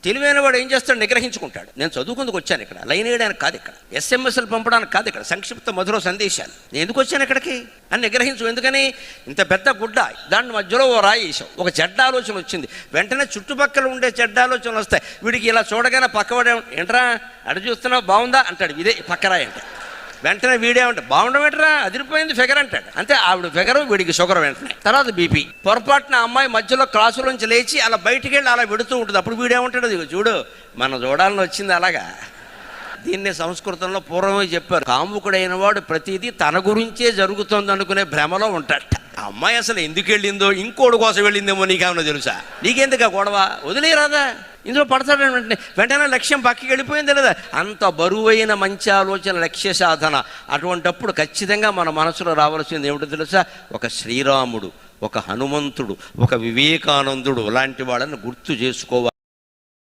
తెలివైన వాడు ఏం చేస్తాడు, నిగ్రహించుకుంటాడు. నేను చదువుకుందుకు వచ్చాను ఇక్కడ, లైన్ వేయడానికి కాదు, ఇక్కడ ఎస్ఎంఎస్లు పంపడానికి కాదు, ఇక్కడ సంక్షిప్త మధుర సందేశాలు. నేను ఎందుకు వచ్చాను ఇక్కడికి అని నిగ్రహించు. ఎందుకని? ఇంత పెద్ద గుడ్డ, దాని మధ్యలో ఓ రాయి వేసాం, ఒక చెడ్డ ఆలోచన వచ్చింది. వెంటనే చుట్టుపక్కల ఉండే చెడ్డ ఆలోచనలు వస్తాయి. వీడికి ఇలా చూడగానే పక్కవాడే, ఏంట్రా అటు చూస్తున్నావు బాగుందా అంటాడు, ఇదే పక్కరాయి అంటే. వెంటనే వీడేమంటే బాగుండడం ఏంటరా, అదిరిపోయింది ఫిగర్ అంటాడు. అంతే, ఆవిడ ఫిగరు, వీడికి షుగర్. వెంటనే తర్వాత బీపీ. పొరపాటున అమ్మాయి మధ్యలో క్లాసులోంచి లేచి అలా బయటికి వెళ్ళి అలా వెడుతూ ఉంటుంది. అప్పుడు వీడేమంటాడు, ఇదిగో చూడు మనం చూడాలని వచ్చింది అలాగా. దీన్నే సంస్కృతంలో పూర్వమే చెప్పారు, కాముకుడైన వాడు ప్రతిదీ తన గురించే జరుగుతుంది అనుకునే భ్రమలో ఉంటాడట. ఆ అమ్మాయి అసలు ఎందుకు వెళ్ళిందో, ఇంకోటి కోసం వెళ్ళిందేమో నీకేమన్నా తెలుసా? నీకెందుకు గొడవ, వదిలేరాదా? ఇందులో పడతాడు వెంటనే లక్ష్యం పక్కకి వెళ్ళిపోయింది లేదా? అంత బరువైన మంచి ఆలోచన లక్ష్య సాధన. అటువంటప్పుడు ఖచ్చితంగా మన మనసులో రావాల్సింది ఏమిటో తెలుసా? ఒక శ్రీరాముడు, ఒక హనుమంతుడు, ఒక వివేకానందుడు లాంటి వాళ్ళని గుర్తు చేసుకోవాలి.